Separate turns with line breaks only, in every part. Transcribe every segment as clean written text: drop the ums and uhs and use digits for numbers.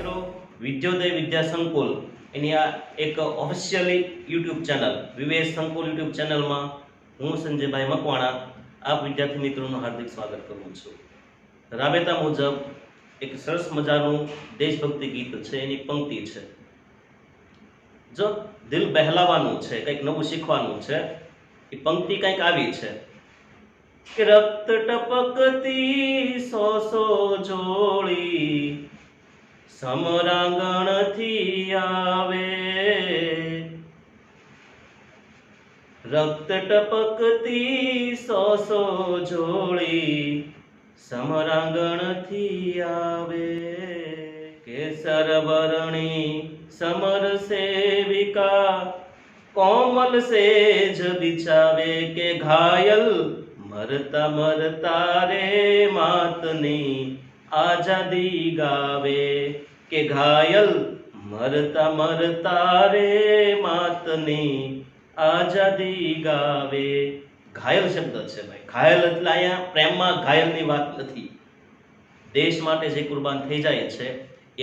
મિત્રો, વિદ્યોદય વિદ્યા સંકુલ એની આ એક ઓફિશિયલી યુટ્યુબ ચેનલ વિવેશ સંકુલ યુટ્યુબ ચેનલમાં હું સંજયભાઈ મકવાણા આપ વિદ્યાર્થી મિત્રોનું હાર્દિક સ્વાગત કરું છું. રાબેતા મુજબ એક સરસ મજાનું દેશભક્તિ ગીત છે, એની પંક્તિ છે. જો દિલ બહેલાવાનું છે, કંઈક નવું શીખવાનું છે, એ પંક્તિ કંઈક આવી છે કે રક્ત ટપકતી સો સો જોડી સમરાંગણથી આવે, રક્ત ટપકતી સો સો જોડી સમરાંગણથી આવે, કેસર વર્ણી સમર સેવિકા કોમલ સેજ બિછાવે, કે ઘાયલ મરતા મરતા રે માતની આઝાદી ગાવે, કે ઘાયલ મરતા મરતા રે માતની આઝાદી ગાવે. ઘાયલ શબ્દ છે ભાઈ. ઘાયલ એટલે અહીંયા પ્રેમમાં ઘાયલની વાત નથી. દેશ માટે જે કુરબાન થઈ જાય છે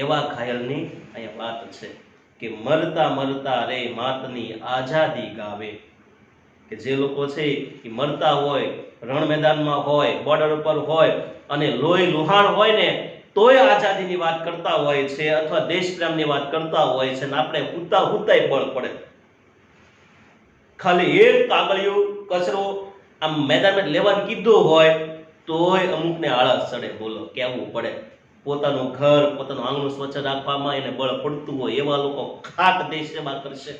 એવા ઘાયલની અહીંયા વાત છે કે મરતા મરતા રે માતની આઝાદી ગાવે. કે જે લોકો છે એ મરતા હોય, રણ મેદાનમાં હોય, બોર્ડર ઉપર હોય અને લોહી લુહાણ હોય ને તોય આઝાદીની વાત કરતા હોય છે અથવા દેશ પ્રેમની વાત કરતા હોય છે, ને આપણે હુતા હુતાય બળ પડે. ખાલી એક કાગળિયું કચરો આમ મેદાનમાં લેવાનું કીધું હોય તોય અમુકને આળસ ચડે. બોલો, કેવું પડે. પોતાનું ઘર, પોતાનું આંગણું સ્વચ્છ રાખવામાં એને બળ પડતું હોય એવા લોકો ખાસ દેશ સેવા કરશે.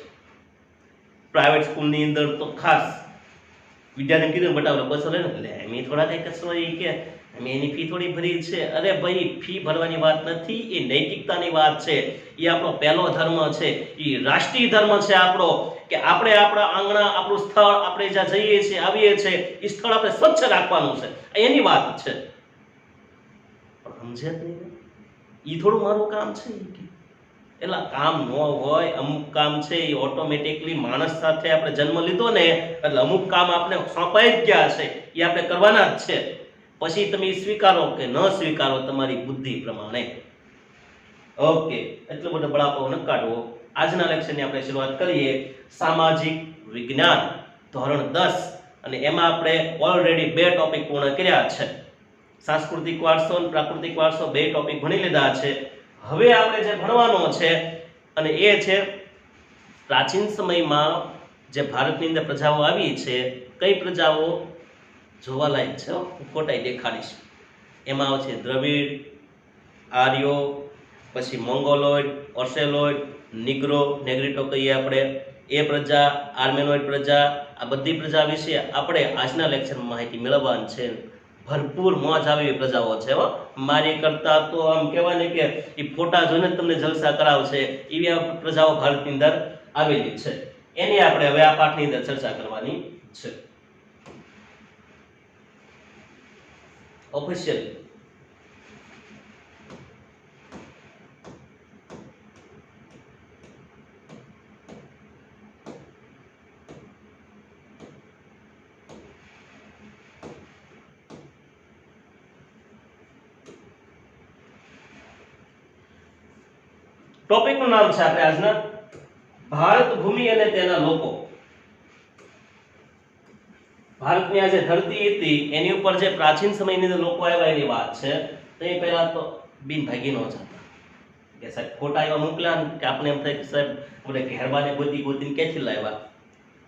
પ્રાઇવેટ સ્કૂલની અંદર તો ખાસ વિદ્યાર્થીને કીધું બટાવડે બસો લે ને, એટલે એમ થોડા કંઈ કચરો એ કે અમે એની ફી થોડી ભરી છે. અરે ભાઈ, ફી ભરવાની વાત નથી, એ નૈતિકતાની વાત છે. એ આપણો પહેલો ધર્મ છે, એ રાષ્ટ્રીય ધર્મ છે આપણો, કે આપણે આપણા આંગણા, આપણું સ્થળ, આપણે જ્યાં જઈએ છીએ આવીએ છીએ એ સ્થળ આપણે સ્વચ્છ રાખવાનું છે, એની વાત છે. પણ સમજે જ નહીં, એ થોડું મારું કામ છે. એટલે કામ ન હોય, અમુક કામ છે એ ઓટોમેટિકલી માણસ સાથે આપણે જન્મ લીધો ને એટલે અમુક કામ આપણે સોંપાઈ જ ગયા છે, એ આપણે કરવાના જ છે. પછી તમે સ્વીકારો કે ન સ્વીકારો તમારી બુદ્ધિ પ્રમાણે. ઓકે, એટલો બધો બળાપો ન કાઢવો. આજના લેક્ચરની આપણે શરૂઆત કરીએ. સામાજિક વિજ્ઞાન ધોરણ 10 અને એમાં આપણે ઓલરેડી 2 ટોપિક પૂર્ણ કર્યા છે. સાંસ્કૃતિક વારસો અને પ્રાકૃતિક વારસો 2 ટોપિક ભણી લીધા છે. હવે આપણે જે ભણવાનો છે અને એ છે પ્રાચીન સમયમાં જે ભારતની અંદર પ્રજાઓ આવી છે, કઈ પ્રજાઓ જોવાલાયક છે, ફોટાઈ દેખાડીશ. એમાં આવશે દ્રવિડ, આર્યો, પછી મોંગોલોઇડ, ઓર્સેલોઇડ, નિગ્રો, નેગ્રીટો કહીએ આપણે, એ પ્રજા, આર્મેનોઇડ પ્રજા, આ બધી પ્રજા વિશે આપણે આજના લેક્ચરમાં માહિતી મેળવવાની છે. ભરપૂર મોજ આવે એવી પ્રજાઓ છે. મારી કરતા તો આમ કહેવાય ને કે એ ફોટા જોઈને તમને જલસા કરાવશે એવી આ પ્રજાઓ ભારતની અંદર આવેલી છે. એની આપણે હવે આ પાઠની અંદર ચર્ચા કરવાની છે. ઓફિશિયલ ટોપિકનું નામ છે આપણે આજના ભારત ભૂમિ અને તેના લોકો. ભારતની આ જે ધરતી હતી એની ઉપર જે પ્રાચીન સમયની અંદર લોકો આવ્યા એની વાત છે. તો એ પહેલા તો બિનભાગી નો હતા કે સાહેબ ખોટા એવા મોકલ્યા કે આપણે એમ થાય કે સાહેબ આપણે ઘેરબાને ગોતી ગોતીને ક્યાંથી લાવ્યા,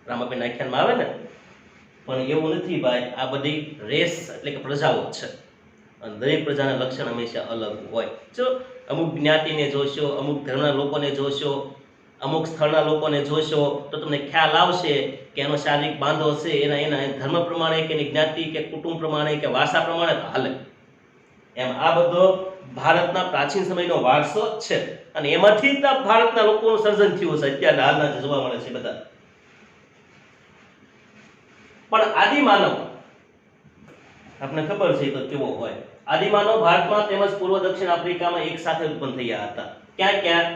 રામાબેન આખ્યાનમાં આવે ને. પણ એવું નથી ભાઈ. આ બધી રેસ એટલે કે પ્રજાઓ છે અને દરેક પ્રજાના લક્ષણ હંમેશા અલગ હોય. જો અમુક જ્ઞાતિને જોશો, અમુક ધર્મના લોકોને જોશો, અમુક સ્થળના લોકોને જોશો તો તમને ખ્યાલ આવશે કે એનો શારીરિક બાંધો છે એના ધર્મ પ્રમાણે કે એની જ્ઞાતિ કે કુટુંબ પ્રમાણે કે વારસા પ્રમાણે હાલે. એમ આ બધો ભારતના પ્રાચીન સમયનો વારસો જ છે અને એમાંથી જ ભારતના લોકોનું સર્જન થયું છે. અત્યારે હાલના જે જોવા મળે છે બધા. પણ આદિમાનવ આપને ખબર છે તો કેવો હોય. આદિમાનવ ભારતમાં તેમજ પૂર્વ દક્ષિણ આફ્રિકામાં એક સાથે ઉત્પન્ન થયા હતા. ક્યાં ક્યાં?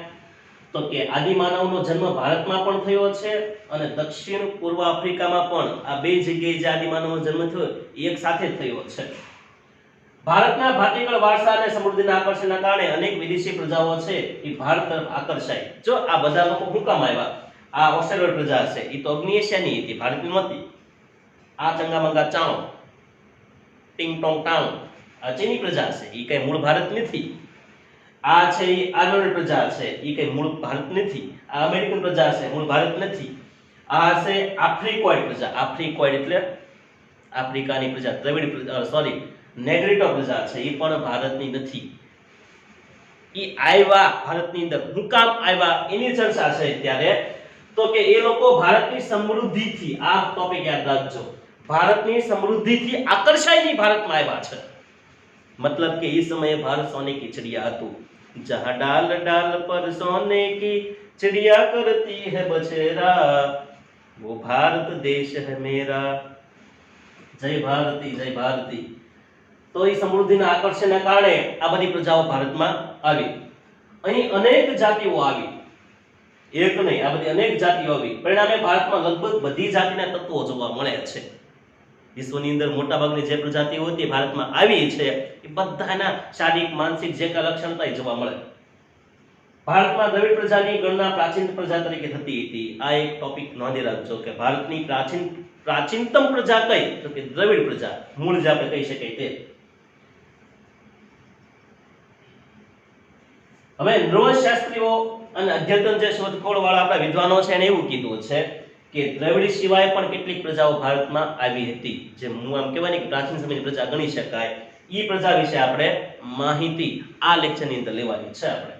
તો કે આદિમાનવનો જન્મ ભારતમાં પણ થયો છે અને દક્ષિણ પૂર્વ આફ્રિકામાં પણ. આ બે જગ્યાએ જે આદિમાનવનો જન્મ થયો એક સાથે થયો છે. ભારતના ભાતીગળ વારસા અને સમૃદ્ધિના આકર્ષણના કારણે અનેક વિદેશી પ્રજાઓ છે એ ભારત તરફ આકર્ષાય. જો આ બધા લોકો શું કામ આવ્યા? આ ઓસ્ટ્રેલિયન પ્રજા છે એ તો અગ્નિ એશિયાની હતી, ભારતની નહોતી. આ ચંગામંગા ચાણો, ટિંગ ટોંગ ટાંગ, આ ચીની પ્રજા છે એ કઈ મૂળ ભારત નથી. આ છે એ આર્મેનિયન પ્રજા છે એ કઈ મૂળ ભારત નથી. આ અમેરિકન પ્રજા છે, મૂળ ભારત નથી. આ છે આફ્રિકોઇડ પ્રજા. આફ્રિકોઇડ એટલે આફ્રિકાની પ્રજા, દ્રવિડ સોરી નેગ્રીટો પ્રજા છે એ પણ ભારતની નથી. એ આવ્યા ભારતની અંદર, હું કામ આવ્યા એની ચર્ચા છે ત્યારે. તો કે એ લોકો ભારતની સમૃદ્ધિથી, આ ટોપિક યાદ રાખજો, ભારતની સમૃદ્ધિથી આકર્ષાઈને ભારતમાં આવ્યા છે. मतलब કે એ સમયે ભારત સોને की चिड़िया હતું. जहाँ डाल डाल पर सोने की चिड़िया करती है बसेरा, वो भारत देश है मेरा. जय भारती, जय भारती. તો એ સમૃદ્ધિના આકર્ષણના કારણે આ બધી પ્રજાઓ ભારતમાં આવી. અહીં અનેક જાતિઓ આવી, એક નહીં, આ બધી અનેક જાતિઓ આવી. પરિણામે ભારતમાં લગભગ બધી જાતિના તત્વો જોવા મળે છે. વિશ્વની અંદર મોટાભાગની જે પ્રજાતિઓ હતી ભારતમાં આવી છે એ બધાના શારીરિક માનસિક જે કાંઈ લક્ષણ હતા એ જોવા મળે. ભારતમાં દ્રવિડ પ્રજાની ગણના પ્રાચીન પ્રજા તરીકે થતી હતી. આ એક ટોપિક નોંધી રાખજો કે ભારતની પ્રાચીનતમ પ્રજા કઈ? તો કે દ્રવિડ પ્રજા, મૂળ જે આપણે કહી શકાય તે. હવે નૃવશાસ્ત્રીઓ અને અદ્યતન જે શોધખોળ વાળા આપણા વિદ્વાનો છે એને એવું કીધું છે કે દ્રવિડ સિવાય પણ કેટલીક પ્રજાઓ ભારતમાં આવી હતી, જે હું આમ કહેવાય ને કે પ્રાચીન સમયની પ્રજા ગણી શકાય. એ પ્રજા વિશે આપણે માહિતી આ લેક્ચરની અંદર લેવાની છે આપણે.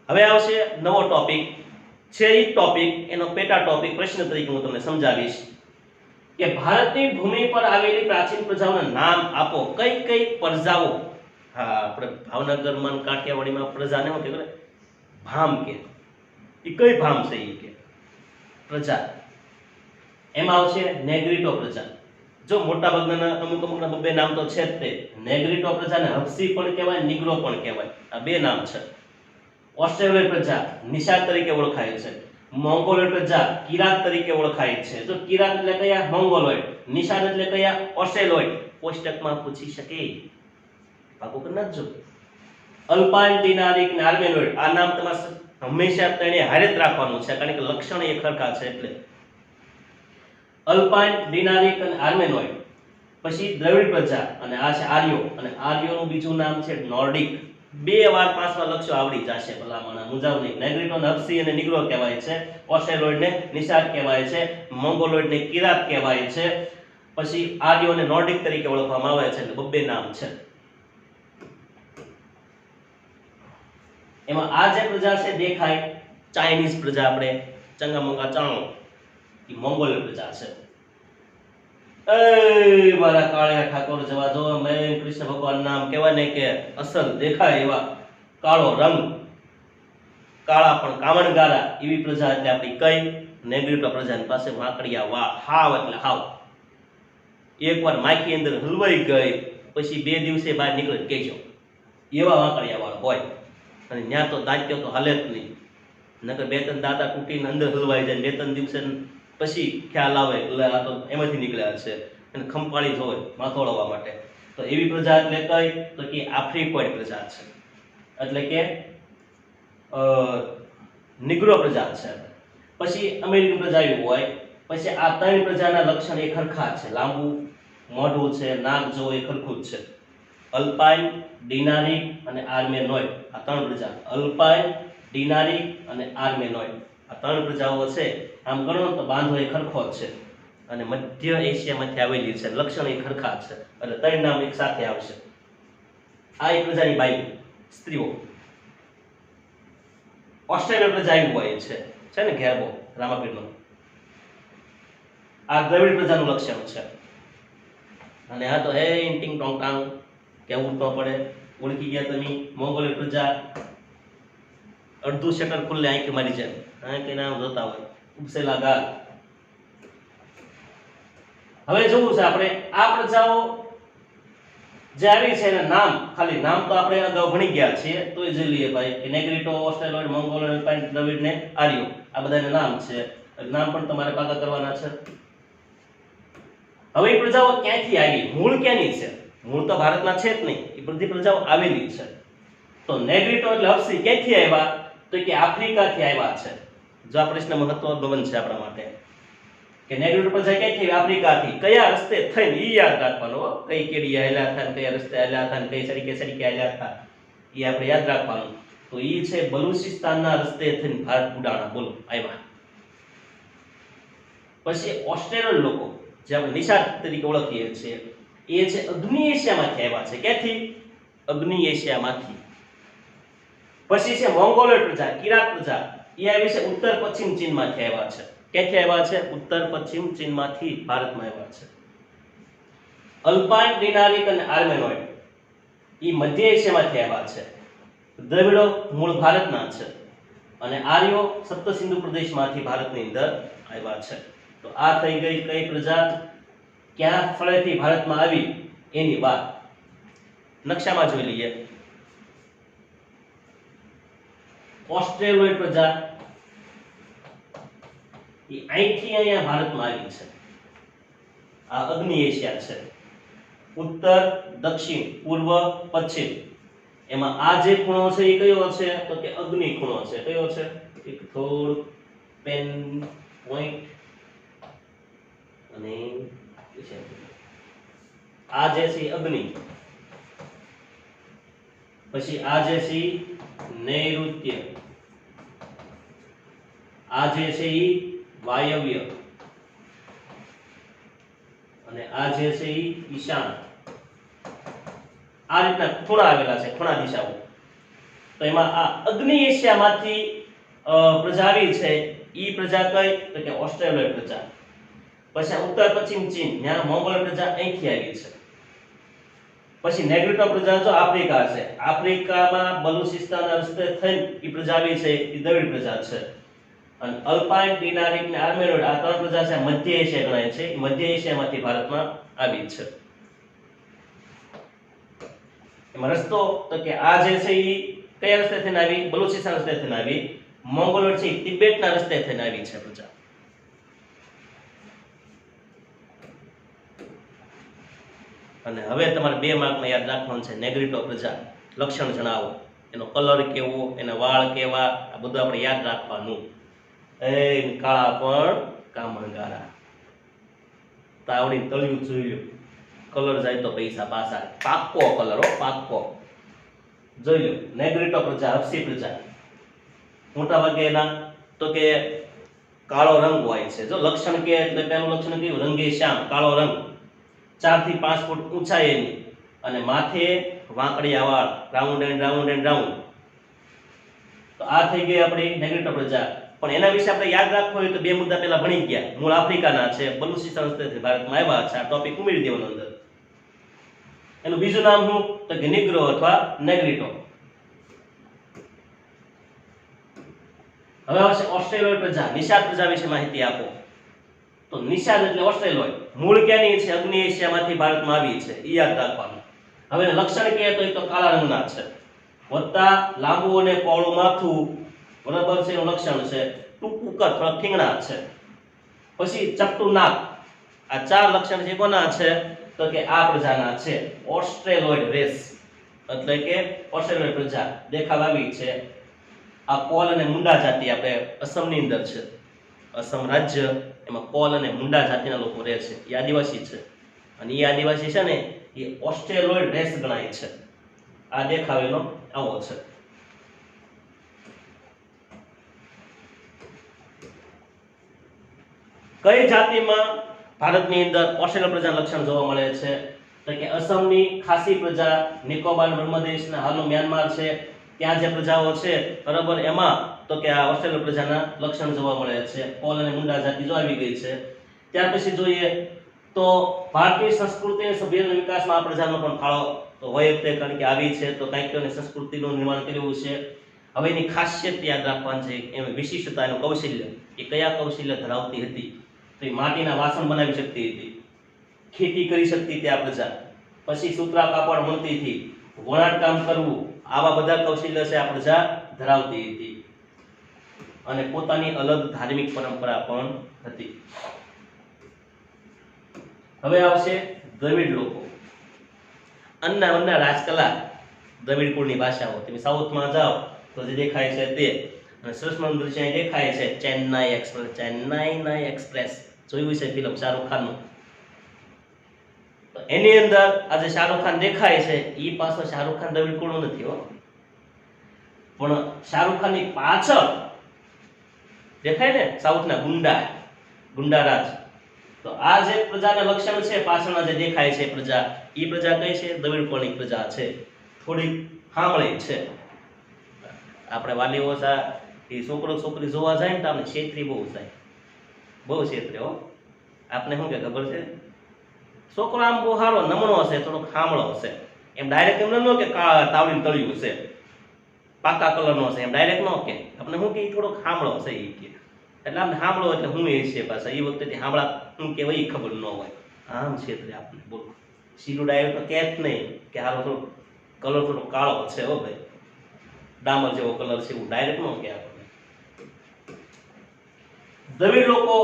હવે આવશે નવો ટોપિક છે. એ ટોપિક, એનો પેટા ટોપિક પ્રશ્ન તરીકે હું તમને સમજાવીશ કે ભારતની ભૂમિ પર આવેલી પ્રાચીન પ્રજાઓના નામ આપો. કઈ કઈ પ્રજાઓ? હા, આપણે ભાવનગરમાં, કાઠિયાવાડીમાં પ્રજાને શું કહેવાય? ભામ કે. એ કઈ ભામ છે? એ કે પ્રજા. એમાં આવશે નેગ્રીટો પ્રજા. જો મોટા ભાગના અમુકના બે નામ તો છે જ તે. નેગ્રીટો પ્રજાને હબસી પણ કહેવાય, નિગ્રો પણ કહેવાય. આ બે નામ છે. ઓસ્ટ્રેલિયન પ્રજા નિષાદ તરીકે ઓળખાય છે. મોંગોલોઇડ પ્રજા કિરાત તરીકે ઓળખાય છે. જો કિરાત એટલે કયા? મોંગોલોઇડ. નિષાદ એટલે કયા? ઓસ્ટ્રેલોઇડ. કોષ્ટકમાં પૂછી શકે, પાકું કરી નાખજો. અલ્પાઇન, ડિનારિક અને આર્મેનોઇડ. આ નામ તમારે હંમેશા તેને હારે જ રાખવાનું છે, કારણ કે લક્ષણ એ ખરખા છે એટલે. અલ્પાઇન, ડિનારિક અને આર્મેનોઇડ. પછી દ્રવિડ પ્રજા અને આ છે આર્યો. અને આર્યોનું બીજું નામ છે નોર્ડિક. બે વાર પાંચમાં લક્ષો આવડી જશે, ભલામણા મુજાવની. નેગ્રીટોને હબસી અને નિગ્રો કહેવાય છે. ઓસ્ટ્રેલોઇડને નિષાદ કહેવાય છે. મોંગોલોઇડને કિરાત કહેવાય છે. પછી આર્યોને નોર્ડિક તરીકે ઓળખવામાં આવે છે. એટલે બબ્બે નામ છે. એમાં આ જે પ્રજા છે દેખાય, ચાઇનીઝ પ્રજા, આપણે ચંગામંગા ચાણો, એ મોંગોલિયન પ્રજા છે. એ મારા કાળિયા ઠાકોર જવા જો, મેં કૃષ્ણ ભગવાન નામ કહેવાય ને કે અસલ દેખાય એવા કાળો રંગ, કાળા પણ કામણગારા, એવી પ્રજા એટલે આપણી કઈ? નેગ્રીટો પ્રજાની પાસે વાંકડિયા વાળ, હાવ એટલે હાવ. એકવાર માખી અંદર હલવાઈ ગઈ પછી 2 દિવસે બહાર નીકળે કેજો, એવા વાંકડિયા વાળ હોય. અને ત્યાં તો દાંત્યો તો હાલે જ નહીં, નકર 2-3 દાંતા તૂટીને અંદર હલવાઈ જાય. 2-3 દિવસે પછી ખ્યાલ આવે એટલે આ તો એમાંથી નીકળ્યા છે, અને ખંપાળી જોવે માથોળવા માટે. તો એવી પ્રજા એટલે કઈ? તો કે આફ્રિકોઇડ પ્રજા છે, એટલે કે નિગ્રો પ્રજા છે. પછી અમેરિકન પ્રજા એવી હોય. પછી આ 3 પ્રજાના લક્ષણ એ ખરખા છે. લાંબુ મોઢું છે, નાક જો એ ખરખું જ છે. અલ્પાઇન, ડિનારિક અને આર્મેનોઇડ. આ 3 પ્રજા. અલ્પાઇન, ડિનારિક અને આર્મેનોઇડ, આ 3 પ્રજાઓ છે. આમ ગણો તો બાંધો એ ખરખો જ છે, અને મધ્ય એશિયામાંથી આવેલી છે. લક્ષણ એ ખરખા છે, એટલે 3 નામ એક સાથે આવશે. આ એક પ્રજાની બાઈ સ્ત્રીઓ. ઓસ્ટ્રેલિયન પ્રજા એવું હોય છે ને ઘેરબો રામાપીરનો. આ દ્રવિડ પ્રજાનું લક્ષણ છે. અને આ તો હે ટિંગ ટોંગ ટાંગ કેવું તો પડે, ઓળખી ગયા તમે. મોંગોલિયન પ્રજા અડધું શટર ખુલ્લે આંખે મારી જાય, આંખે નામ જોતા હોય, ઉપસેલા ગાલ. હવે જોવું છે આપણે આ પ્રજાઓ જે આવી છે એના નામ, ખાલી નામ તો આપણે અગાઉ ભણી ગયા છીએ, તોય જોઈ લઈએ ભાઈ કે નેગ્રીટો, ઓસ્ટ્રેલોઇડ, મોંગોલોઇડ, અલ્પાઇન, દ્રવિડ ને આર્યો, આ બધાના નામ છે. નામ પણ તમારે પાકા કરવાના છે. હવે એ પ્રજાઓ ક્યાંથી આવી, મૂળ ક્યાંની છે? મૂળ તો ભારતના છે જ નહીં, એ બધી પ્રજાઓ આવેલી છે. તો નેગ્રીટો એટલે હબસી ક્યાંથી આવ્યા? તો કે આફ્રિકાથી આવ્યા છે. જો આ પ્રશ્ન મહત્વનો છે આપણા માટે કે નેગ્રીટો પ્રજા ક્યાંથી આવી? આફ્રિકાથી. કયા રસ્તે થઈને ઈ યાદ રાખવાનું હો. કઈ કેડી હાલ્યા હતા, કયા રસ્તે હાલ્યા હતા, કઈ સરીકે હાલ્યા હતા, એ આપણે યાદ રાખવાનું. તો ઈ છે બલુચિસ્તાનના રસ્તે થઈને ભારત ઉડાણા. બોલો આવ્યા. પછી ઓસ્ટ્રેલિયન લોકો જે આપણે નિષાદ તરીકે ઓળખીએ છીએ, એ છે અગ્નિ એશિયામાંથી આવ્યા છે. ક્યાંથી? અગ્નિ એશિયામાંથી. પછી છે મોંગોલોઇડ પ્રજા, કિરાત પ્રજા, એ આવી છે ઉત્તર પશ્ચિમ ચીનમાંથી આવ્યા છે. ક્યાંથી આવ્યા છે? ઉત્તર પશ્ચિમ ચીનમાંથી ભારતમાં આવ્યા છે. અલ્પાઇન ડિનારિક અને આર્મેનોઇડ એ મધ્ય એશિયામાંથી આવ્યા છે. દ્રવિડો મૂળ ભારતના છે અને આર્યો સપ્ત સિંધુ પ્રદેશમાંથી ભારતની અંદર આવ્યા છે. તો આ થઈ ગઈ કઈ પ્રજા ક્યાં સ્થળેથી ભારતમાં આવી એની વાત. નકશામાં જોઈ લઈએ. ઓસ્ટ્રેલોઇડ પ્રજા એ અહીંથી અહીંયા ભારતમાં આવી છે. આ અગ્નિ એશિયા છે. ઉત્તર, દક્ષિણ, પૂર્વ, પશ્ચિમ. એમાં આ જે ખૂણો છે એ કયો છે? તો કે અગ્નિ ખૂણો છે. કયો છે? એક થોડ પેન પોઈન્ટ અને આ જે છે અગ્નિ, પછી આ જે છે નૈઋત્ય, આ જે છે ઈ વાયવ્ય અને આ જે છે ઈ ઈશાન. આ રીતના ખૂણા આવેલા છે, ખૂણા દિશાઓ. તો એમાં આ અગ્નિ એશિયામાંથી પ્રજા આવી છે. ઈ પ્રજા કઈ? તો કે ઓસ્ટ્રેલિયન પ્રજા. પછી ઉત્તર પશ્ચિમ ચીન, ત્યાં મોંગોલ પ્રજા અહીંથી આવી છે. પછી નેગ્રીટો પ્રજા જો આફ્રિકા છે. આફ્રિકામાં બલુચિસ્તાનના રસ્તે થઈને ઈ પ્રજા આવી છે, ઈ દ્રવિડ પ્રજા છે. અને અલ્પાઇન, ડિનારિક અને આર્મેનોઇડ આ ત્રણ પ્રજા છે મધ્ય એશિયા ગણાય છે. મધ્ય એશિયામાંથી ભારતમાં આવી છે. એમાં રસ્તો તો કે આ જે છે ઈ કયા રસ્તે થઈને આવી? બલુચિસ્તાન રસ્તે થઈને આવી. મોંગોલોઇડ છે તિબેટના રસ્તે થઈને આવી છે પ્રજા. અને હવે તમારે 2 માર્કમાં યાદ રાખવાનું છે નેગ્રીટો પ્રજા. લક્ષણ જણાવો. એનો કલર કેવો, એના વાળ કેવા, આ બધું આપણે યાદ રાખવાનું. એ કાળા પણ કામણગારા. તાવડી તળિયું જોઈ લો. કલર જાય તો પૈસા પાસા. પાક્કો કલર હો, પાક્કો. જોઈ લો નેગ્રીટો પ્રજા, હબસી પ્રજા. મોટા ભાગે એના તો કે કાળો રંગ હોય છે. જો લક્ષણ કે એટલે પહેલું લક્ષણ કયું? રંગે શ્યામ, કાળો રંગ. 4 થી 5 ફૂટ ઊંચાઈ એની અને માથે વાંકડિયા વાળ, round and round and round. તો આ થઈ ગઈ આપણી નેગ્રીટો પ્રજા. પણ એના વિશે આપણે યાદ રાખવું હોય તો 2 મુદ્દા પહેલા ભણી ગયા. મૂળ આફ્રિકાના છે, બલુચિસ્તાન રસ્તેથી ભારતમાં આવ્યા છે. આ ટોપિક ઉમેરી દેવાનો અંદર. એનું બીજું નામ શું? તો કે નિગ્રો અથવા નેગ્રીટો. હવે આવશે ઓસ્ટ્રેલોઇડ પ્રજા. નિષાદ પ્રજા વિશે માહિતી આપો. તો નિષાદ એટલે ઓસ્ટ્રેલોઇડ. મૂળ ક્યાંની છે? અગ્નિ એશિયામાંથી ભારતમાં આવી છે. ઈ યાદ રાખવાનું. હવે લક્ષણ કે તો એ તો કાળા રંગના છે. વધતા લાંબુ અને પહોળું માથું, બરાબર છે, એનું લક્ષણ છે. ટૂંકું કદ, થોડા ઠીંગણા છે. પછી ચપટું નાક. આ 4 લક્ષણ છે કોના છે? તો કે આ પ્રજાના છે. ઓસ્ટ્રેલોઇડ રેસ એટલે કે ઓસ્ટ્રેલોઇડ પ્રજા. દેખાવ આવી છે. આ કોલ અને મુંડા જાતિ આપણે અસમની અંદર છે. અસમ રાજ્ય, એમાં કોલ અને મુંડા જાતિના લોકો રહે છે. એ આદિવાસી છે. અને એ આદિવાસી છે ને એ ઓસ્ટ્રેલોઇડ રેસ ગણાય છે. આ દેખાવ એનો આવો છે. કઈ જાતિમાં ભારતની અંદર ઓસ્ટ્રેલિયન પ્રજાના લક્ષણ જોવા મળે છે? તો કે અસમની ખાસી પ્રજા, નિકોબાર બ્રહ્મદેશના હાલનું મ્યાનમાર છે, ત્યાં જે પ્રજાઓ છે બરાબર, એમાં તો કે આ ઓસ્ટ્રેલિયન પ્રજાના લક્ષણ જોવા મળે છે. કોલ અને મુંડા જાતિ જો આવી ગઈ છે. ત્યાર પછી જોઈએ તો ભારતીય સંસ્કૃતિ અને સભ્યતાના વિકાસમાં આ પ્રજાનો પણ ફાળો તો હોય જ તે, કારણ કે આવી છે તો કંઈક ને સંસ્કૃતિનું નિર્માણ કર્યું છે. હવે એની ખાસિયત યાદ રાખવાની છે. એમ વિશિષ્ટતા, એનું કૌશલ્ય. એ કયા કૌશલ્ય ધરાવતી હતી? તો એ માટીના વાસણ બનાવી શકતી હતી, ખેતી કરી શકતી હતી આ પ્રજા. પછી સૂત્રા કાપડ મળતી હતી, વણાટ કામ કરવું, આવા બધા કૌશલ્ય છે આ પ્રજા ધરાવતી હતી. અને પોતાની અલગ ધાર્મિક પરંપરા પણ હતી. હવે આવશે દ્રવિડ લોકો. અન્ના રાજકલા દ્રવિડ કુળની ભાષાઓ. તમે સાઉથમાં જાઓ તો જે દેખાય છે તે, અને સરસ મજાનું દ્રશ્ય અહીં દેખાય છે ચેન્નાઈ એક્સપ્રેસ. જોયું છે ફિલ્મ શાહરુખ ખાનનું. તો એની અંદર આ જે શાહરુખ ખાન દેખાય છે એ પાછો શાહરુખ ખાન દ્રવિડ કુળનો નથી હો, પણ શાહરુખ ખાનની પાછળ દેખાય ને સાઉથના ગુંડારાજ. તો આ જે પ્રજાના લક્ષણ છે પાછળના જે દેખાય છે પ્રજા, એ પ્રજા કઈ છે? દ્રવિડ કુળની પ્રજા છે. થોડી સાંભળી છે. આપણે વાલીઓ એ છોકરો છોકરી જોવા જાય ને તો આપણે છેતરી બહુ જાય, બહુ છેતરે હો. આપણે શું કે ખબર છે, છોકરો આમ બહુ સારો નમણો હશે, થોડોક ખામળો હશે, એમ ડાયરેક્ટ એમ ન કે તાવડીને તળ્યું હશે, પાકા કલરનો હશે, એમ ડાયરેક્ટ ન કે. આપણે શું કે થોડોક ખામળો હશે એ કે, એટલે આપણે સાંભળો એટલે હું એ છે પાછા એ વખતે સાંભળા શું કહેવાય એ ખબર ન હોય. આમ છેતરે આપણે. બોલો, સીધું ડાયરેક્ટ તો કે જ નહીં કે હારો થોડો કલર થોડો કાળો છે હો ભાઈ, ડામર જેવો કલર છે, એવું ડાયરેક્ટ ન કે આપણને. દ્રવિડ લોકો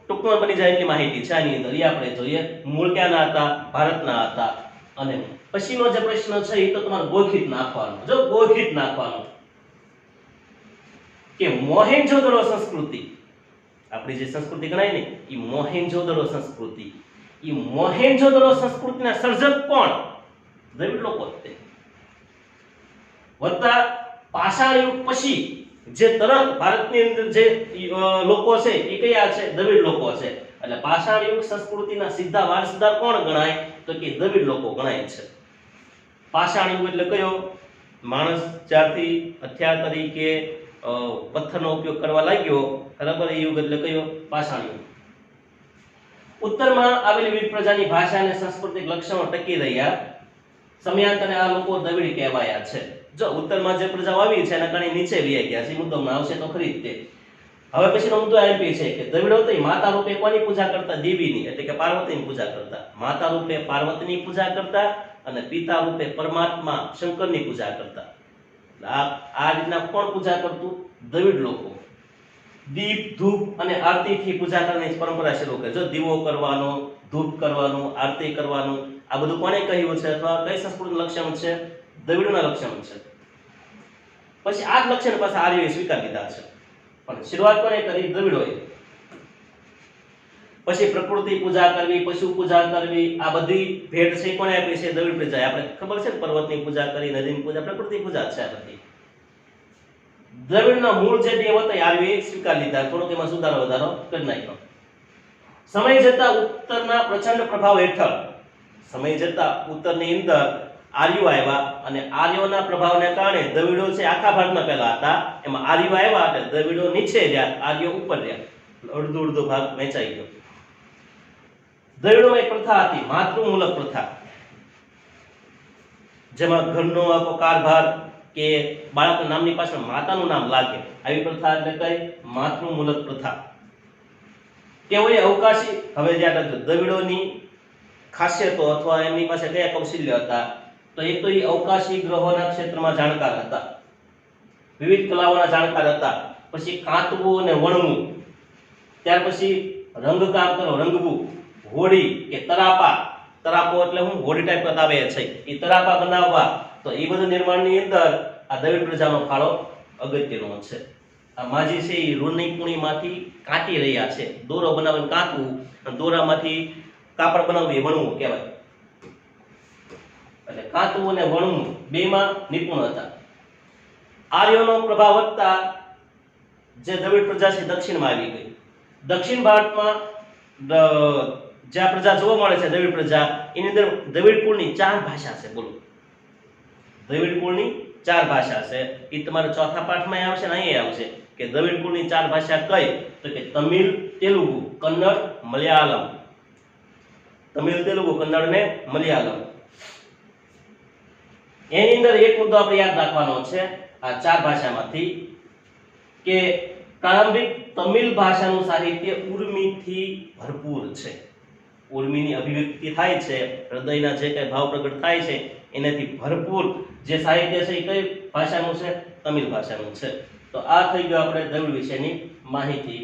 ટૂંકમાં બની જાય એટલી માહિતી છે આની અંદર. એ આપણે જોઈએ. મૂળ ક્યાંના હતા? ભારતના હતા. અને પછીનો જે પ્રશ્ન છે એ તો તમારે ગોખી જ નાખવાનો. જો ગોખી જ નાખવાનો કે મોહેન્જોદડો સંસ્કૃતિ, આપણી જે સંસ્કૃતિ ગણાય ને એ મોહેન્જોદડો સંસ્કૃતિ. એ મોહેન્જોદડો સંસ્કૃતિના સર્જક કોણ? દ્રવિડ લોકો જ તે. વત્તા પાષાણ યુગ પછી જે તરત ભારતની અંદર જે લોકો છે એ કયા છે? દ્રવિડ લોકો છે. એટલે પાષાણ યુગ સંસ્કૃતિના સીધા વારસદાર કોણ ગણાય? તો કે દ્રવિડ લોકો ગણાય છે. પાષાણ યુગ એટલે કયો? માણસ જ્યારથી હથિયાર તરીકે પથ્થરનો ઉપયોગ કરવા લાગ્યો, બરાબર, એ યુગ એટલે કયો? પાષાણ યુગ. ઉત્તરમાં આવેલી વિવિધ પ્રજાની ભાષા અને સાંસ્કૃતિક લક્ષણો ટકી રહ્યા, સમયાંતરે આ લોકો દ્રવિડ કહેવાયા છે. જો ઉત્તરમાં જે પ્રજાઓ આવી છે એના કારણે નીચે વહી ગયા છે, મુદ્દામાં આવશે તો ખરી જ તે. હવે પછીનો મુદ્દો એમ છે કે દ્રવિડો તો માતા રૂપે કોની પૂજા કરતા? દેવીની, એટલે કે પાર્વતીની પૂજા કરતા. માતા રૂપે પાર્વતીની પૂજા કરતા અને પિતા રૂપે પરમાત્મા શંકરની પૂજા કરતા. આ રીતના કોણ પૂજા કરતું? દ્રવિડ લોકો. દીપ, ધૂપ અને આરતીથી પૂજા કરવાની પરંપરા શરૂ કરી. જો દીવો કરવાનો, ધૂપ કરવાનું, આરતી કરવાનું, આ બધું કોણે કહ્યું છે અથવા કઈ સંસ્કૃતિનું લક્ષણ છે? દ્રવિડોના લક્ષણ છે. પછી આ જ લક્ષણ પાછા આર્યોએ સ્વીકારી લીધા છે, પણ શરૂઆત કોણે કરી? દ્રવિડોએ. પછી પ્રકૃતિ પૂજા કરવી, પશુ પૂજા કરવી, આ બધી ભેટ છે કોણે આપી છે? દ્રવિડ પ્રજાએ. આપણે ખબર છે ને, પર્વતની પૂજા કરી, નદીની પૂજા, પ્રકૃતિ પૂજા છે આ બધી. દ્રવિડના મૂળ જે દેવ હતા આર્યોએ સ્વીકારી લીધા, થોડોક એમાં સુધારો વધારો કરી નાખ્યો. સમય જતા ઉત્તરના પ્રચંડ પ્રભાવ હેઠળ, સમય જતા ઉત્તરની અંદર આર્યો આવ્યા અને આર્યોના પ્રભાવને કારણે દ્રવિડો છે આખા ભારતમાં પહેલા હતા, એમાં આર્યો આવ્યા એટલે દ્રવિડો નીચે રહ્યા, આર્યો ઉપર રહ્યા, અડધો ભાગ વહેંચાઈ ગયો. દ્રવિડોમાં એક પ્રથા હતી, માતૃમૂલક પ્રથા, જેમાં ઘરનો આખો કારભાર કે બાળકના નામની પાછળ માતાનું નામ લાગે, આવી પ્રથા એટલે કઈ? માતૃમૂલક પ્રથા. તેઓએ અવકાશી, હવે જ્યાં દ્રવિડોની ખાસિયતો અથવા એમની પાસે કયા કૌશલ્ય હતા? તો એક તો એ અવકાશી ગ્રહોના ક્ષેત્રમાં જાણકાર હતા, વિવિધ કલાઓના જાણકાર હતા. પછી કાંતવું અને વણવું, ત્યાર પછી રંગકામ કરો, રંગવું, હોડી કે તરાપો એટલે હું હોડી ટાઈપ બતાવે છે, એ તરાપા બનાવવા. તો એ બધું નિર્માણની અંદર આ દ્રવિડ પ્રજાનો ફાળો અગત્યનો છે. આ માજી છે એ રૂની કુણીમાંથી કાંટી રહ્યા છે, દોરો બનાવીને કાંતવું અને દોરામાંથી કાપડ બનાવવું, વણવું કહેવાય. એટલે કાંતવું અને વણવું બેમાં નિપુણ હતા. આર્યોનો પ્રભાવ વધતા જે દ્રવિડ પ્રજા છે દક્ષિણમાં આવી ગઈ. દક્ષિણ ભારતમાં જે પ્રજા જોવા મળે છે દ્રવિડ પ્રજા, એની અંદર દ્રવિડ કુળની 4 ભાષા છે. બોલો, દ્રવિડ કુળની 4 ભાષા છે. એ તમારે ચોથા પાઠમાં આવશે ને અહીંયા આવશે કે દ્રવિડ કુળની 4 ભાષા કઈ? તો કે તમિલ, તેલુગુ, કન્નડ, મલયાલમ. તમિલ, તેલુગુ, કન્નડ ને મલયાલમ. એની અંદર એક મુદ્દો આપણે યાદ રાખવાનો છે આ 4 ભાષામાંથી કે પ્રારંભિક તમિલ ભાષાનું સાહિત્ય ઉર્મિથી ભરપૂર છે. ઉર્મિની અભિવ્યક્તિ થાય છે, હૃદયના જે કઈ ભાવ પ્રગટ થાય છે એનાથી ભરપૂર જે સાહિત્ય છે એ કઈ ભાષાનું છે? તમિલ ભાષાનું છે. તો આ થઈ ગયો આપણે દ્રવિડ વિશેની માહિતી.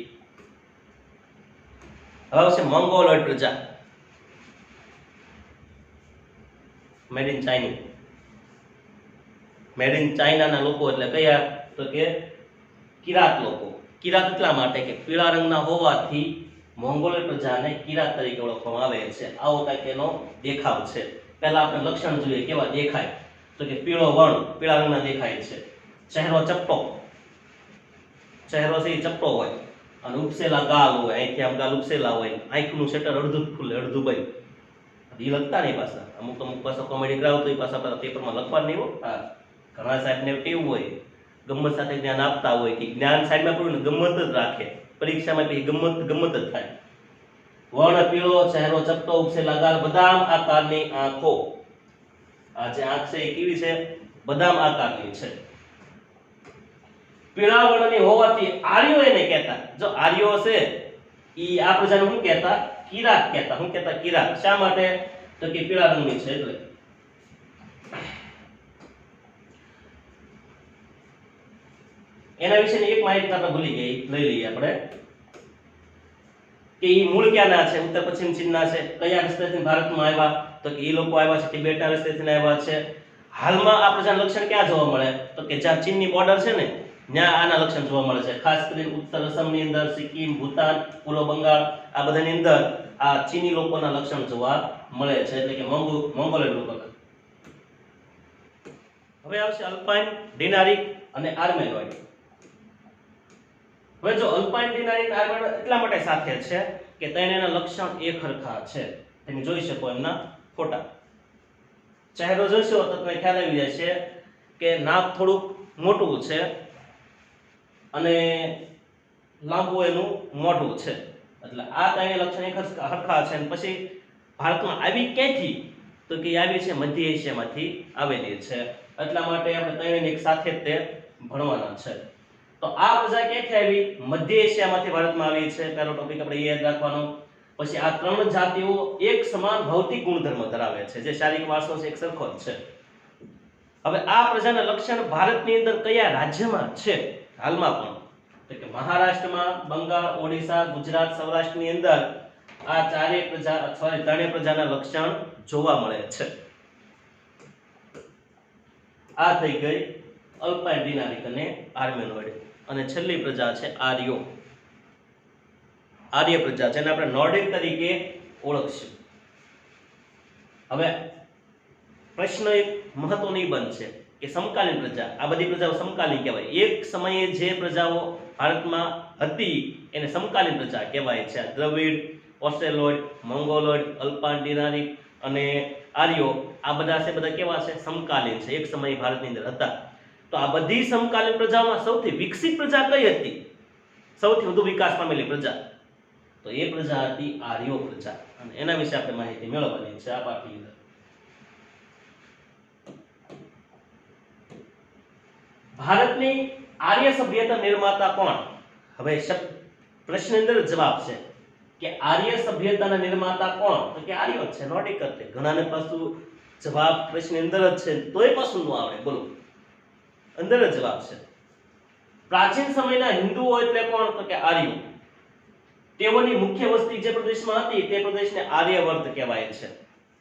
હવે છે મંગોલોઇડ પ્રજા. મેડ ઇન ચાઇની, મેડ ઇન ચાઇનાના લોકો એટલે કયા? તો કે કિરાત લોકો. કિરાત એટલા માટે કે પીળા રંગના હોવાથી મોંગોલ પ્રજાને કિરાત તરીકે ઓળખવામાં આવે છે. આવો કંઈક એનો દેખાવ છે. પહેલા આપણે લક્ષણ જોઈએ કેવા દેખાય, તો કે પીળો વર્ણ, પીળા રંગના દેખાય છે. ચહેરો ચપટો, ચહેરો છે એ ચપટો હોય અને ઉપસેલા ગાલ હોય, અહીંથી આમ ગાલ ઉપસેલા હોય, આંખનું શટર અડધું જ ખુલે અડધું બંધ. એ લખતા નહીં પાછા, અમુક અમુક પાછા કોમેડી કરાવો તો એ પાછા આપણા પેપરમાં લખવા નહીં હોય. હા, ઘણા સાહેબને ટેવ હોય, ગમત સાથે જ્ઞાન આપતા હોય કે જ્ઞાન સાઈડમાં પડ્યું ને ગમત જ રાખે, પરીક્ષામાં પછી ગમત જ થાય. વર્ણ પીળો, ચહેરો ચપટો, ઉપસેલા ગાલ, બદામ આકારની આંખો. આ જે આંખ છે એ કેવી છે? બદામ આકારની છે. પીળા વર્ણની હોવાથી આર્યો એને કહેતા. જો આર્યો છે ઈ આ પ્રજાને શું કહેતા? કિરાત કહેતા. શું કહેતા? કિરાત. શા માટે? તો કે પીળા રંગની છે એટલે. એના વિશેની એક માહિતી આપણે ભૂલી ગઈ, લઈ લઈએ આપણે કે ઈ મૂળ ક્યાંના છે? ઉત્તર પશ્ચિમ ચીનના છે. કયા રસ્તેથી ભારતમાં આવ્યા? તો કે ઈ લોકો આવ્યા છે તિબેટના રસ્તેથી આવ્યા છે. હાલમાં આ પ્રજાના લક્ષણ ક્યાં જોવા મળે? તો કે જ્યાં ચીનની બોર્ડર છે ને ત્યાં આના લક્ષણ જોવા મળે છે. ખાસ કરીને ઉત્તર અસમની અંદર, સિક્કિમ, ભૂતાન, પૂર્વ બંગાળ આ બધાની અંદર આ ચીની લોકોના લક્ષણ જોવા મળે છે, એટલે કે મોંગોલિયન લોકો. હવે આવશે અલ્પાઇન, ડિનારિક અને આર્મેનોઇડ. હવે જો અલ્પાઇન, ડિનારિક, આર્મેનોઇડ એટલા માટે સાથે છે કે તેના લક્ષણ એક સરખા છે. તમે જોઈ શકો એમના ફોટા. ચહેરો જોશો તો તમને ખ્યાલ આવી જશે કે નાક થોડુંક મોટું છે અને લાંબુ એનું મોઢું છે. એટલે આ ત્રણેય લક્ષણ એક સરખા છે. અને પછી ભારતમાં આવી ક્યાંથી? તો કે આવી છે મધ્ય એશિયામાંથી આવેલી છે. એટલા માટે આપણે ત્રણેયને એક સાથે જ તે ભણવાના છે. તો આ પ્રજા ક્યાંથી આવી? મધ્ય એશિયામાંથી ભારતમાં આવી છે. પહેલો ટોપિક આપણે યાદ રાખવાનો. પછી આ ત્રણ જાતિઓ એક સમાન ભૌતિક ગુણધર્મ ધરાવે છે, જે શારીરિક વારસો છે એક સરખો જ છે. હવે આ પ્રજાના લક્ષણ ભારતની અંદર કયા રાજ્યમાં છે હાલમાં પણ? તો કે મહારાષ્ટ્રમાં, બંગાળ, ઓડિશા, ગુજરાત, સૌરાષ્ટ્રની અંદર આ ત્રણેય પ્રજાના લક્ષણ જોવા મળે છે. આ થઈ ગઈ અલ્પાઇન, ડિનારિક અને આર્મેનોઇડ. અને છેલ્લી પ્રજા છે આર્યો. આર્ય પ્રજા, જેને આપણે નોર્ડિક તરીકે ઓળખશું. હવે પ્રશ્ન એક મહત્વની બનશે કે સમકાલીન પ્રજા, આ બધી પ્રજાઓ સમકાલીન કહેવાય. એક સમયે જે પ્રજાઓ ભારતમાં હતી એને સમકાલીન પ્રજા કહેવાય છે. દ્રવિડ, ઓસ્ટ્રેલોઇડ, મોંગોલોઇડ, અલ્પાઇન, ડિનારિક અને આર્યો આ બધા છે, બધા કેવા છે? સમકાલીન છે, એક સમયે ભારતની અંદર હતા. તો આ બધી સમકાલીન પ્રજાઓમાં સૌથી વિકસિત પ્રજા કઈ હતી? સૌથી વધુ વિકાસ પામેલી પ્રજા? તો એ પ્રજા હતી આર્યો પ્રજા. અને એના વિશે આપણે માહિતી મેળવવાની છે આ પાઠની અંદર. ભારતની આર્ય સભ્યતા નિર્માતા કોણ? હવે પ્રશ્ન અંદર જવાબ છે કે આર્ય સભ્યતાના નિર્માતા કોણ? તો કે આર્યો છે, નોર્ડિક જ છે. ઘણાને પાછું જવાબ પ્રશ્ન અંદર જ છે તોય પાછું ન આવડે. બોલો, અંદર જ જવાબ છે. પ્રાચીન સમયના હિન્દુઓ એટલે કોણ? તો કે આર્યો. તેઓની મુખ્ય વસ્તી જે પ્રદેશમાં હતી તે પ્રદેશને આર્યવર્ત કહેવાય છે.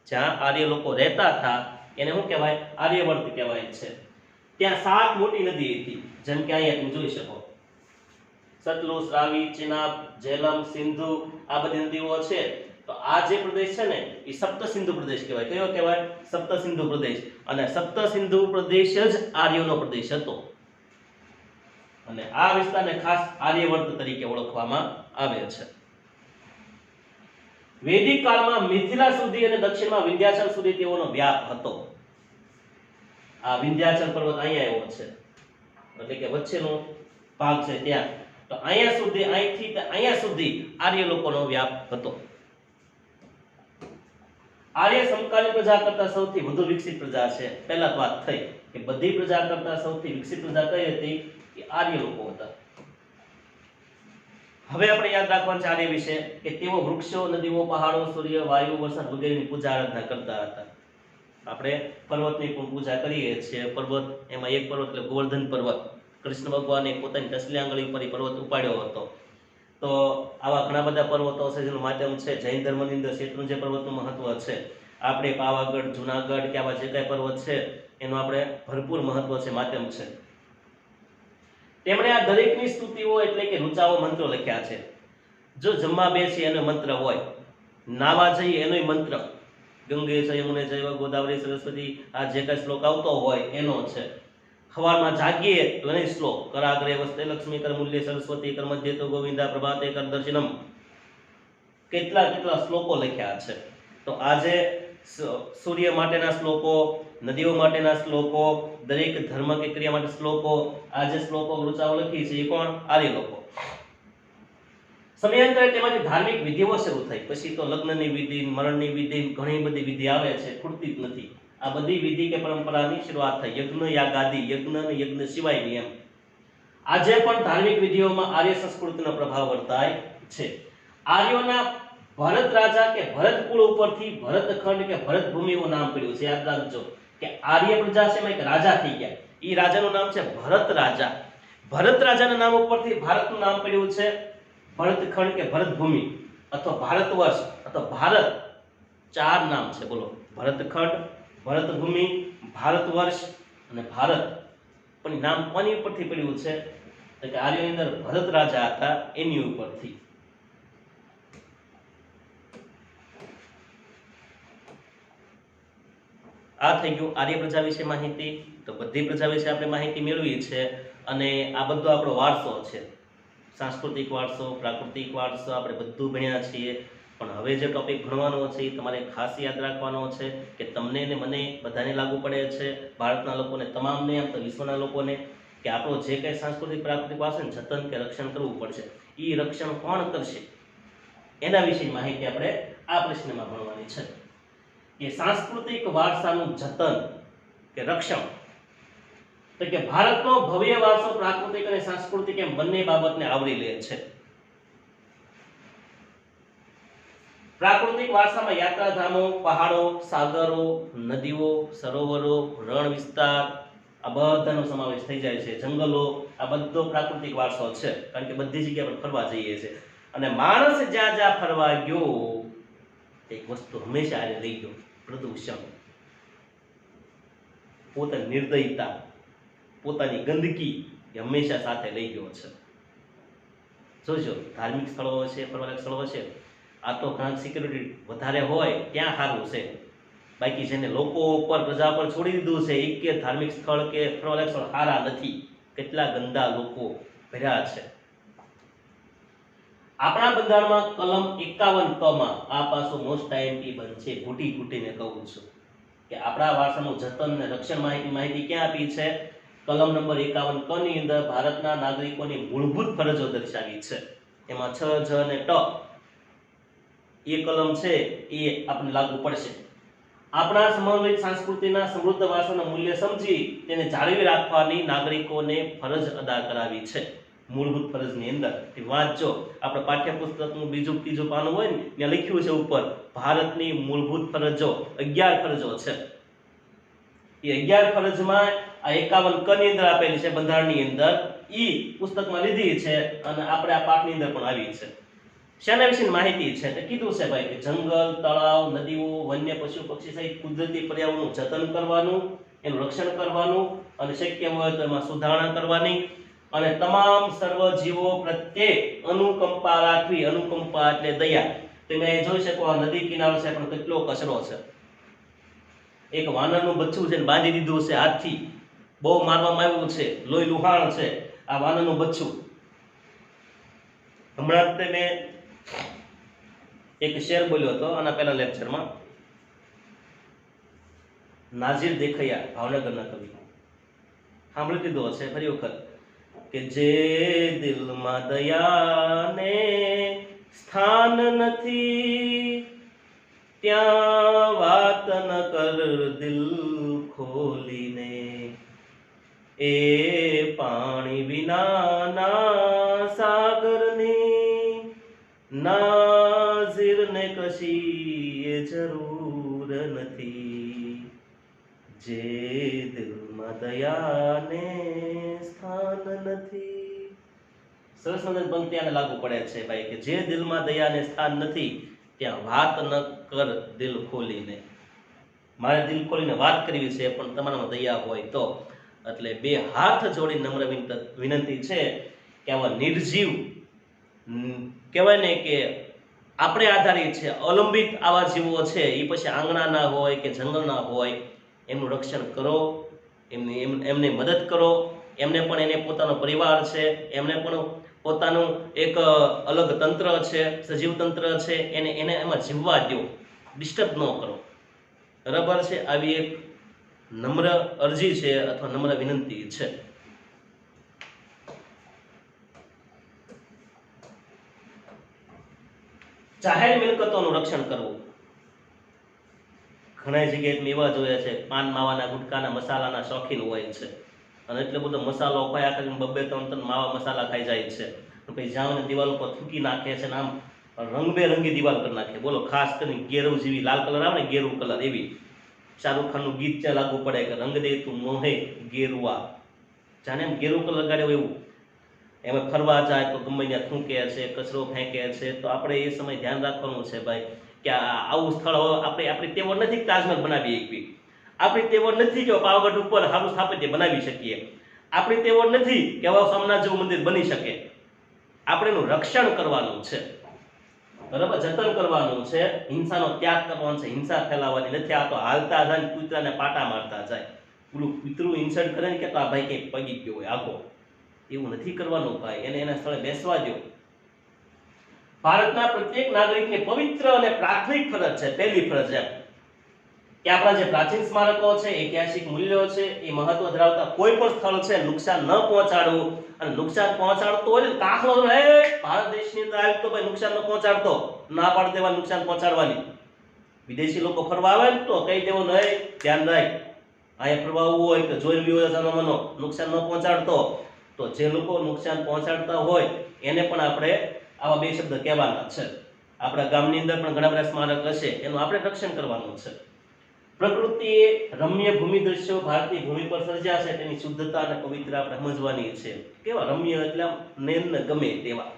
જ્યાં આર્ય લોકો રહેતા હતા એને શું કહેવાય? આર્યવર્ત કહેવાય છે. ત્યાં 7 મોટી નદી હતી, જેમ કે અહીંયા તમે જોઈ શકો. સતલુજ, રાવી, ચેનાબ, ઝેલમ, સિંધુ આ બધી નદીઓ છે. તો આ જે પ્રદેશ છે ને એ સપ્ત સિંધુ પ્રદેશ કહેવાય. કયો કહેવાય? સપ્ત સિંધુ પ્રદેશ. અને સપ્ત સિંધુ પ્રદેશ જ આર્યોનો પ્રદેશ હતો. અને આ વિસ્તારને ખાસ આર્યવર્ત તરીકે ઓળખવામાં આવે છે. વૈદિક કાળમાં મિથિલા સુધી અને દક્ષિણમાં વિંધ્યાચલ સુધી તેઓનો વ્યાપ હતો. આ વિંધ્યાચલ પર્વત અહીંયા આવ્યો છે, એટલે કે વચ્ચેનો ભાગ છે ત્યાં. તો અહીંયા સુધી, અહીંથી અહીંયા સુધી આર્ય લોકોનો વ્યાપ હતો. આર્ય સમકાલીન પ્રજા કરતા સૌથી વધુ વિકસિત પ્રજા છે. પહેલા વાત થઈ કે બધી પ્રજા કરતા સૌથી વિકસિત પ્રજા કઈ હતી? કે આર્ય લોકો હતા. હવે આપણે યાદ રાખવાનું છે આર્ય વિશે કે તેઓ વૃક્ષો, નદીઓ, પહાડો, સૂર્ય, વાયુ, વરસાદ વગેરેની પૂજા આરાધના કરતા હતા. આપણે પર્વતની પણ પૂજા કરીએ છીએ. પર્વત, એમાં એક પર્વત એટલે ગોવર્ધન પર્વત. કૃષ્ણ ભગવાને પોતાની ટસલી આંગળી ઉપર પર્વત ઉપાડ્યો હતો. તો આવા ઘણા બધા પર્વતો છે જેનું માધ્યમ છે. જૈન ધર્મની અંદર શેત્રુંજય પર્વતનું મહત્વ છે. આપણે પાવાગઢ, જુનાગઢ કે આવા જે કાંઈ પર્વત છે એનું આપણે ભરપૂર મહત્વ છે, માધ્યમ છે. તેમણે આ દરેકની સ્તુતિઓ એટલે કે ઋચાઓ મંત્રો લખ્યા છે. જો જમવા બેસી એનો મંત્ર હોય, નાવા જઈએ એનો મંત્ર, ગંગે છે યમુને ચૈવ ગોદાવરી સરસ્વતી આ જે કાંઈ શ્લોક આવતો હોય એનો છે. સવારમાં જાગીએ તો એનો શ્લોક, કરાગ્રે વસ્તે લક્ષ્મી કર મૂલ્ય સરસ્વતી કર મધ્ય તો ગોવિંદા પ્રભાતે કર દર્શનમ. કેટલા શ્લોકો લખ્યા છે. તો આજે સૂર્ય માટેના શ્લોકો, નદીઓ માટેના શ્લોકો, દરેક ધર્મ કે ક્રિયા માટે શ્લોકો, આ જે શ્લોકો ઋચાઓ લખી છે એ કોણ? આર્ય લોકો. સમયાંતરે તેમાંથી ધાર્મિક વિધિઓ શરૂ થઈ. પછી તો લગ્નની વિધિ, મરણની વિધિ, ઘણી બધી વિધિ આવે છે, ખૂટતી જ નથી. આ બધી વિધિ કે પરંપરાની શરૂઆત થઈ. યજ્ઞ યાગાદિ, યજ્ઞ અને યજ્ઞ સિવાયની એમ. આજે પણ ધાર્મિક વિધિઓમાં આર્ય સંસ્કૃતિનો પ્રભાવ વર્તાય છે. આર્યોના ભરત રાજા કે ભરત કુળ ઉપરથી ભરતખંડ કે ભરત ભૂમિનું નામ પડ્યું છે. યાદ રાખજો કે આર્ય પ્રજા છે એક રાજા થઈ ગયા. એ રાજાનું નામ છે ભરત રાજા. ભરત રાજાના નામ ઉપરથી ભારતનું નામ પડ્યું છે ભરતખંડ કે ભરત ભૂમિ અથવા ભારત વર્ષ અથવા ભારત. 4 નામ છે, બોલો. ભરતખંડ, ભરત ભૂમિ, ભારત વર્ષ અને ભારત. પણ નામ કોની ઉપરથી પડ્યું છે? તો કે આર્યોની અંદર ભરત રાજા હતા એની ઉપરથી. આ થઈ ગયું આર્ય પ્રજા વિશે માહિતી. તો બધી પ્રજા વિશે આપણે માહિતી મેળવી છે અને આ બધો આપણો વારસો છે, સાંસ્કૃતિક વારસો, પ્રાકૃતિક વારસો, આપણે બધું ભણ્યા છીએ. પણ હવે જે ટોપિક ભણવાનો છે એ તમારે ખાસ યાદ રાખવાનો છે કે તમને ને મને બધાને લાગુ પડે છે, ભારતના લોકોને તમામને, આમ તો વિશ્વના લોકોને, કે આપણો જે કંઈ સાંસ્કૃતિક પ્રાકૃતિક વારસો ને જતન કે રક્ષણ કરવું પડશે. એ રક્ષણ કોણ કરશે એના વિશે માહિતી આપણે આ પ્રશ્નમાં ભણવાની છે. કે સાંસ્કૃતિક વારસાનું જતન કે રક્ષણ, તો કે ભારતનો ભવ્ય વારસો પ્રાકૃતિક અને સાંસ્કૃતિક એમ બંને બાબતને આવરી લે છે. પ્રાકૃતિક વારસામાં યાત્રાધામો, પહાડો, સાગરો, નદીઓ, સરોવરો, રણ વિસ્તાર આ બધાનો સમાવેશ થઈ જાય છે. જંગલો, આ બધો પ્રાકૃતિક વારસો છે, કારણ કે બધી જગ્યા પર ફરવા જઈએ છે. અને માણસ જ્યાં જ્યાં ફરવા ગયો એક વસ્તુ હંમેશા આને લઈ ગયો, પ્રદૂષણ. પોતાની નિર્દયતા, પોતાની ગંદકી એ હંમેશા સાથે લઈ ગયો છે. જોજો ધાર્મિક સ્થળો હશે, ફરવાલાયક સ્થળો હશે, આ તો ઘણા સિક્યુરિટી વધારે હોય ત્યાં સારું છે. બાકી જેને લોકો ઉપર, પ્રજા પર છોડી દીધું છે, એક કે ધાર્મિક સ્થળ કે ફરવાલાયક સ્થળ સારા નથી. કેટલા ગંદા લોકો ભર્યા છે. આપણા બંધારણમાં કલમ 51 માં આ પાછું મોસ્ટ આઈએમપી બનશે. ઘૂંટીને કહું છું કે આપણા વારસાનું જતન અને રક્ષણ માહિતી ક્યાં આપી છે? કલમ નંબર 51 ની અંદર ભારતના નાગરિકોની મૂળભૂત ફરજો દર્શાવી છે. એમાં 6 જ અને ટ એ કલમ છે એ આપણને લાગુ પડશે. આપણા સમન્વિત સંસ્કૃતિના સમૃદ્ધ વારસાનું મૂલ્ય સમજી તેને જાળવી રાખવાની નાગરિકોને ફરજ અદા કરાવી છે. મૂળભૂત ફરજની અંદર વાંચજો, આપણે પાઠ્યપુસ્તકનું બીજું ત્રીજું પાનું હોય ને ત્યાં લખ્યું છે ઉપર ભારતની મૂળભૂત ફરજો 11 ફરજો છે. એ 11 ફરજમાં આ 51 ક ની અંદર આપેલી છે, બંધારણની અંદર ઈ પુસ્તકમાં લીધી છે અને આપણે આ પાઠની અંદર પણ આવી છે. શેના વિશેની માહિતી છે? તો કીધું છે ભાઈ કે જંગલ, તળાવ, નદીઓ, વન્ય પશુ પક્ષી સહિત કુદરતી પર્યાવરણનું જતન કરવાનું, એનું રક્ષણ કરવાનું અને શક્ય હોય તો એમાં સુધારણા કરવાની અને તમામ સર્વ જીવો પ્રત્યે અનુકંપા રાખવી. અનુકંપા એટલે દયા. તમે જોઈ શકો આ નદી કિનારો છે પણ કેટલો કચરો છે. એક વાનરનું બચ્ચું છે ને બાંધી દીધું છે હાથથી, બહુ મારવામાં આવ્યું છે, લોહી લુહાણ છે આ વાનરનું બચ્ચું. હમણાં જ મેં એક શેર બોલ્યો હતો આના પહેલા લેક્ચરમાં. નાઝીર દેખૈયા, ભાવનગરના કવિ, સાંભળી દીધો હશે ફરી વખત કે જે દિલમાં દયાને સ્થાન નથી ત્યાં વાત ન કર દિલ ખોલીને, એ પાણી વિનાના સાગરની નાઝીરને કશી જરૂર નથી. જે દિલમાં દયાને સ્થાન નથી. સરસ મજાની પંક્તિ આને લાગુ પડે છે ભાઈ કે જે દિલમાં દયાને સ્થાન નથી ત્યાં વાત ન કર દિલ ખોલીને. મારે દિલ ખોલીને વાત કરવી છે, પણ તમારામાં દયા હોય તો. એટલે બે હાથ જોડી નમ્ર વિનંતી છે કે આવા નિર્જીવ કહેવાય ને કે આપણે આધારિત છે, અવલંબિત આવા જીવો છે, એ પછી આંગણાના હોય કે જંગલના હોય, એમનું રક્ષણ કરો, એમને મદદ કરો. એમને પણ એને પોતાનો પરિવાર છે, એમને પણ પોતાનું એક અલગ તંત્ર છે, સજીવ તંત્ર છે, એને એમાં જીવવા દો, ડિસ્ટર્બ ન કરો. બરાબર છે? આવી એક નમ્ર અરજી છે અથવા નમ્ર વિનંતી છે. જાહેર મિલકતોનું રક્ષણ કરવું. ઘણી જગ્યાએ મેં એવા જોયા છે, પાન માવાના ગુટકાના મસાલાના શોખીન હોય છે, અને એટલો બધો મસાલો ખોયા કરીને 2-3 માવા મસાલા ખાઈ જાય છે, પછી જાવને દિવાલ ઉપર થૂકી નાખે છે, આમ રંગબેરંગી દિવાલ કરી નાખે. બોલો, ખાસ કરીને ગેરુ જેવી લાલ કલર આવે ને, ગેરુ કલર, એવી શાહરૂખ ખાનનું ગીત ત્યાં લાગુ પડે કે રંગ દે તું મોહે ગેરુઆ, જાણે એમ ગેરુ કલર લગાડ્યો એવું. એમાં ફરવા જાય તો ગમે ત્યાં થૂંકે છે, કચરો ફેંકે છે. તો આપણે એ સમય ધ્યાન રાખવાનું છે ભાઈ કે આવું સ્થળ આપણી તેવડ નથી તાજમહેલ બનાવી શકવી, આપણી તેવડ નથી કે પાવાગઢ ઉપર સારું સ્થાપત્ય બનાવી શકીએ, આપણી તેવડ નથી કે આવા સોમનાથ જેવું મંદિર બની શકે. આપણે એનું રક્ષણ કરવાનું છે, બરાબર, જતન કરવાનું છે, હિંસાનો ત્યાગ કરવાનો છે, હિંસા ફેલાવવાની નથી. આ તો હાલતા જાય ને કૂતરાને પાટા મારતા જાય. પેલું કૂતરું ઇન્સલ્ટ કરે ને કે આ ભાઈ કંઈક પગી ગયો હોય આખો, એવું નથી કરવાનું ભાઈ. એને એના સ્થળે બેસવા દો. ભારતના પ્રત્યેક નાગરિકની પવિત્ર અને પ્રાથમિક ફરજ છે, પહેલી ફરજ એમ કે આપણા જે પ્રાચીન સ્મારકો છે, ઐતિહાસિક મૂલ્યો છે, એ મહત્વ ધરાવતા કોઈ પણ સ્થળ છે નુકસાન ન પહોંચાડવું. અને નુકસાન પહોંચાડતો હોય ને દાખલો ભારત દેશની અંદર આવ્યો તો ભાઈ નુકસાન ન પહોંચાડતો, ના પાડી દેવા નુકસાન પહોંચાડવાની. વિદેશી લોકો ફરવા આવે ને તો કહી દેવું નહીં, ધ્યાન રાખ, અહીંયા ફરવા આવવું હોય તો જોઈ લ્યો જાનો નુકસાન ન પહોંચાડતો. તો જે લોકો નુકસાન પહોંચાડતા હોય એને પણ આપણે આવા બે શબ્દ કહેવાના છે. આપણા ગામની અંદર પણ ઘણા બધા સ્મારક હશે, એનું આપણે રક્ષણ કરવાનું છે. પ્રકૃતિએ રમ્ય ભૂમિ દ્રશ્યો ભારતીય ભૂમિ પર સર્જ્યા છે, તેની શુદ્ધતા અને પવિત્ર આપણે સમજવાની છે. કેવા રમ્ય એટલે નયનને ગમે તેવા.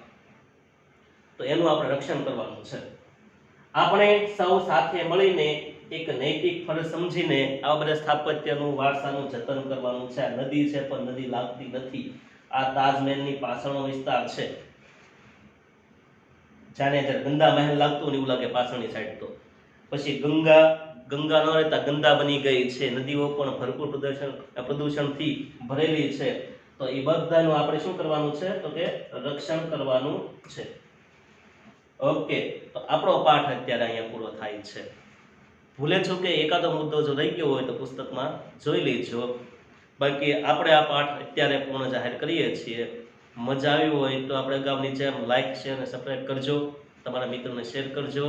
તો એનું આપણે રક્ષણ કરવાનું છે. આપણે સૌ સાથે મળીને એક નૈતિક ફરજ સમજીને આવા બધા સ્થાપત્યનું વારસાનું જતન કરવાનું છે. આ નદી છે પણ નદી લાગતી નથી. આ તાજમહેલની પાછળનો વિસ્તાર છે, જાણે જ્યારે ગંદા મહેલ લાગતું ને એવું લાગે પાછળની સાઈડ. તો પછી ગંગા ન રહેતા ગંદા બની ગઈ છે, નદીઓ પણ ભરપૂર પ્રદૂષણથી ભરેલી છે. તો એ બધાનું આપણે શું કરવાનું છે તો કે રક્ષણ કરવાનું છે. ઓકે, તો આપણો પાઠ અત્યારે અહીંયા પૂરો થાય છે. ભૂલે છો કે એકાદો મુદ્દો જો રહી ગયો હોય તો પુસ્તકમાં જોઈ લેજો. બાકી આપણે આ પાઠ અત્યારે પૂર્ણ જાહેર કરીએ છીએ. મજા આવી હોય તો આપણે અગાઉની જેમ લાઈક, શેર અને સબસ્ક્રાઈબ કરજો, તમારા મિત્રોને શેર કરજો.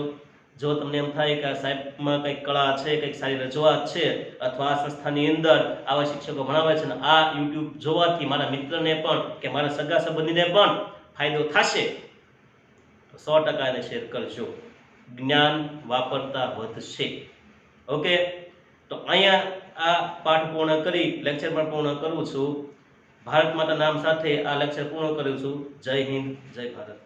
જો તમને એમ થાય કે આ સાહેબમાં કંઈક કળા છે, કંઈક સારી રજૂઆત છે, અથવા આ સંસ્થાની અંદર આવા શિક્ષકો ભણાવે છે ને આ યુટ્યુબ જોવાથી મારા મિત્રને પણ કે મારા સગા સંબંધીને પણ ફાયદો થશે, તો 100% એને શેર કરજો. જ્ઞાન વાપરતા વધશે. ઓકે, તો અહીંયા આ પાઠ પૂર્ણ કરી લેક્ચર પણ પૂર્ણ કરું છું. ભારત માતા નામ સાથે આ લેક્ચર પૂર્ણ કરું છું. જય હિન્દ, જય ભારત.